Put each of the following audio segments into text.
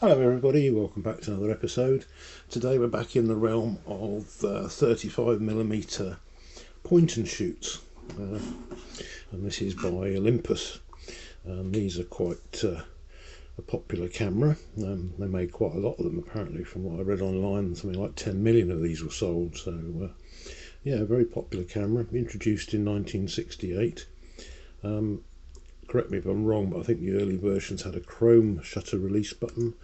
Hello everybody, welcome back to another episode. Today we're back in the realm of 35mm point and shoots, and this is by Olympus. These are quite a popular camera. They made quite a lot of them apparently, from what I read online. Something like 10 million of these were sold, so yeah, a very popular camera, introduced in 1968. Correct me if I'm wrong, but I think the early versions had a chrome shutter release button,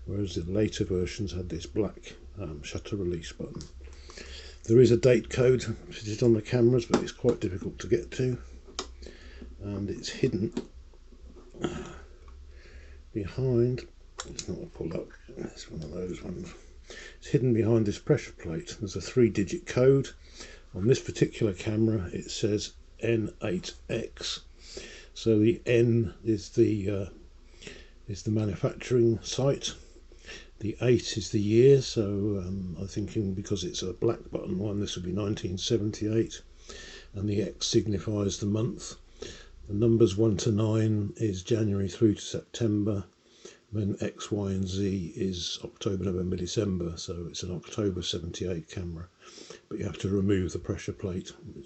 whereas the later versions had this black shutter release button. There is a date code fitted on the cameras, but it's quite difficult to get to, and it's hidden behind, it's not a pull-up, it's one of those ones, it's hidden behind this pressure plate. There's a 3-digit code. On this particular camera it says N8X. So the N is the manufacturing site. The 8 is the year. So I'm thinking because it's a black button one, this would be 1978, and the X signifies the month. The numbers 1 to 9 is January through to September. Then X, Y, and Z is October, November, December. So it's an October 78 camera. But you have to remove the pressure plate, it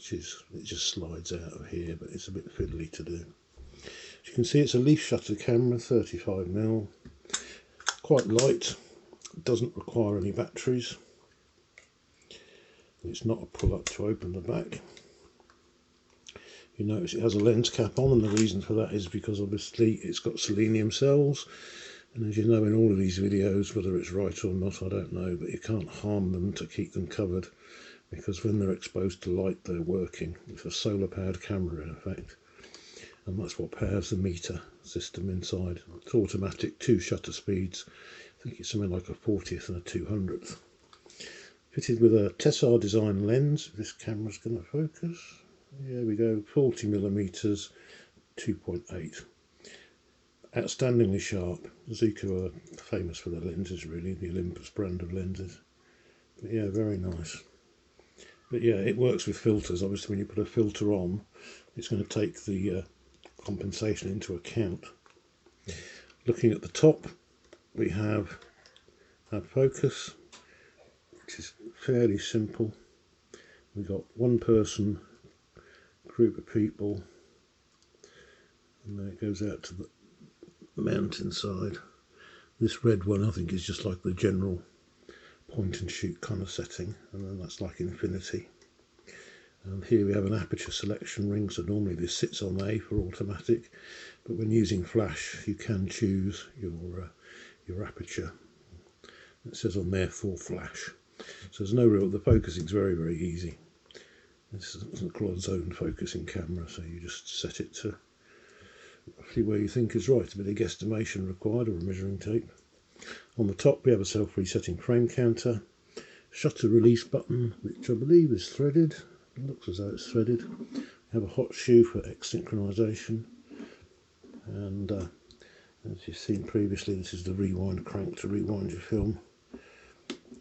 just slides out of here, but it's a bit fiddly to do. As you can see, it's a leaf shutter camera, 35mm, quite light, doesn't require any batteries. It's not a pull-up to open the back. You notice it has a lens cap on, and the reason for that is because obviously it's got selenium cells, and as you know in all of these videos, whether it's right or not I don't know, but you can't harm them to keep them covered, because when they're exposed to light they're working. It's a solar powered camera in effect, and that's what powers the meter system inside. It's automatic, 2 shutter speeds. I think it's something like a 40th and a 200th. Fitted with a Tessar design lens. This camera's going to focus. There we go, 40mm, 2.8. Outstandingly sharp. Zuiko are famous for their lenses, really, the Olympus brand of lenses. But yeah, very nice. But yeah, it works with filters. Obviously when you put a filter on, it's going to take the compensation into account. Looking at the top, we have our focus, which is fairly simple. We've got one person, group of people, and then it goes out to the mountain side. This red one I think is just like the general point and shoot kind of setting, and then that's like infinity. And here we have an aperture selection ring, so normally this sits on A for automatic, but when using flash you can choose your aperture. It says on there for flash, so there's no real, the focusing is very, very easy. This is a quad zone focusing camera, so you just set it to roughly where you think is right. A bit of guesstimation required, or a measuring tape. On the top we have a self-resetting frame counter, shutter release button, which I believe is threaded. It looks as though it's threaded. We have a hot shoe for X synchronization, and as you've seen previously, this is the rewind crank to rewind your film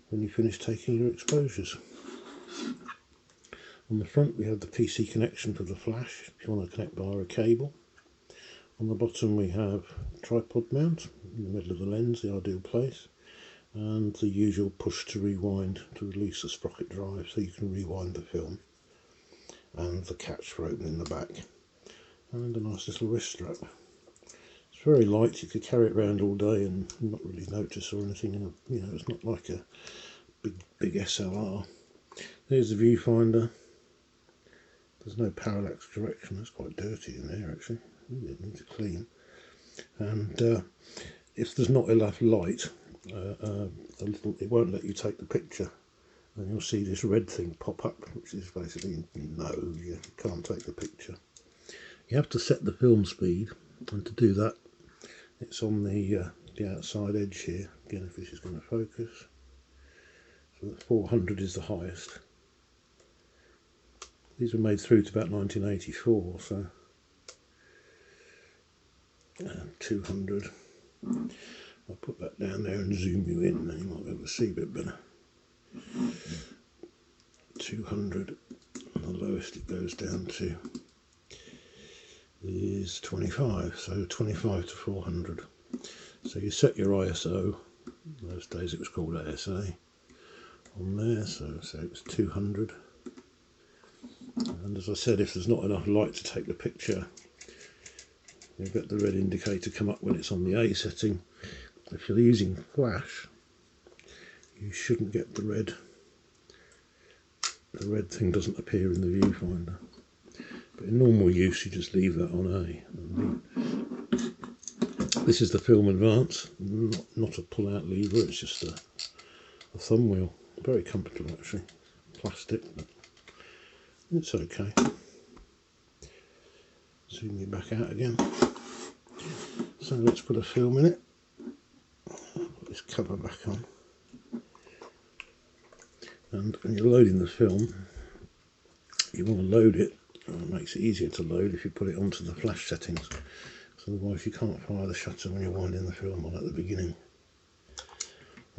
when you finish taking your exposures. On the front we have the PC connection for the flash if you want to connect via a cable. On the bottom we have tripod mount in the middle of the lens, the ideal place, and the usual push to rewind to release the sprocket drive so you can rewind the film, and the catch for opening the back, and a nice little wrist strap. It's very light, you could carry it around all day and not really notice or anything, and you know, it's not like a big SLR. There's the viewfinder. There's no parallax direction, it's quite dirty in there actually. It needs to clean. And if there's not enough light, it won't let you take the picture, and you'll see this red thing pop up, which is basically no, you can't take the picture. You have to set the film speed, and to do that it's on the outside edge here. Again, if this is going to focus, so that 400 is the highest. These were made through to about 1984, so 200. I'll put that down there and zoom you in, then you might be able to see a bit better. 200, and the lowest it goes down to is 25, so 25 to 400. So you set your ISO, those days it was called ASA, on there, so say it was 200. And as I said, if there's not enough light to take the picture, you get the red indicator come up when it's on the A setting. If you're using flash, you shouldn't get the red. The red thing doesn't appear in the viewfinder. But in normal use, you just leave that on A. This is the film advance, not a pull-out lever, it's just a thumb wheel. Very comfortable actually, plastic, but it's okay. Zoom you back out again. So let's put a film in it. Put this cover back on. And when you're loading the film, you want to load it. It makes it easier to load if you put it onto the flash settings. So otherwise you can't fire the shutter when you're winding the film on at the beginning.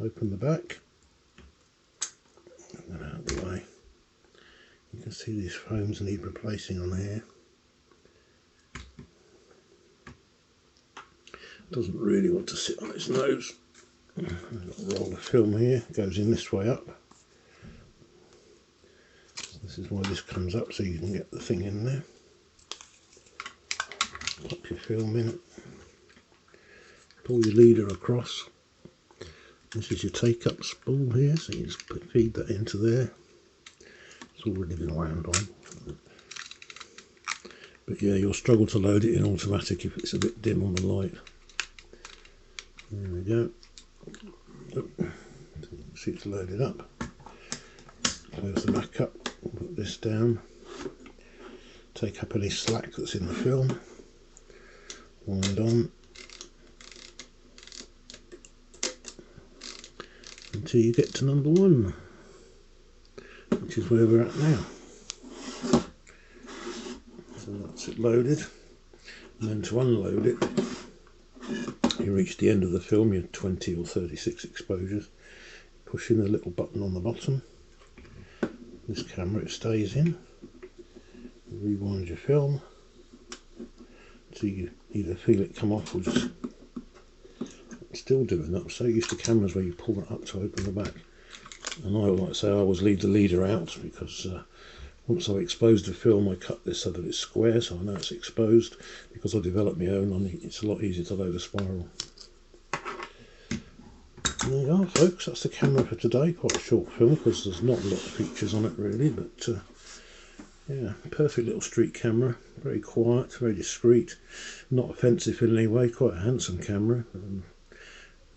Open the back. Get that out of the way. You can see these foams need replacing on here. Doesn't really want to sit on its nose. I've got a roll of film here, goes in this way up. This is why this comes up, so you can get the thing in there. Pop your film in it. Pull your leader across. This is your take-up spool here, so you just feed that into there. It's already been wound on. But yeah, you'll struggle to load it in automatic if it's a bit dim on the light. There we go. See, it's loaded up. Close the back up, put this down. Take up any slack that's in the film. Wind on. Until you get to number 1, which is where we're at now. So that's it loaded, and then to unload it, you reach the end of the film, your 20 or 36 exposures, push in the little button on the bottom. This camera, it stays in. Rewind your film so you either feel it come off or just still doing that. I'm so used to cameras where you pull that up to open the back, and I like to say I always leave the leader out because once I exposed the film, I cut this so that it's square, so I know it's exposed. Because I developed my own, it's a lot easier to load a spiral. There you are, folks, that's the camera for today. Quite a short film because there's not a lot of features on it really, but yeah, perfect little street camera, very quiet, very discreet, not offensive in any way, quite a handsome camera.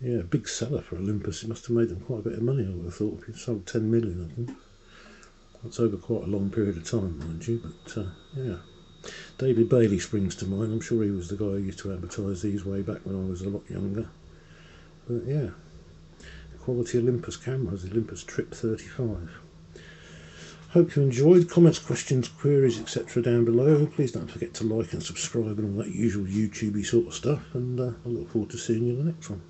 Yeah, big seller for Olympus. It must have made them quite a bit of money, I would have thought. If you sold 10 million of them. That's over quite a long period of time, mind you, but yeah. David Bailey springs to mind. I'm sure he was the guy who used to advertise these way back when I was a lot younger. But yeah, quality Olympus cameras, Olympus TRIP 35. Hope you enjoyed. Comments, questions, queries, etc. down below. Please don't forget to like and subscribe and all that usual YouTubey sort of stuff. And I look forward to seeing you in the next one.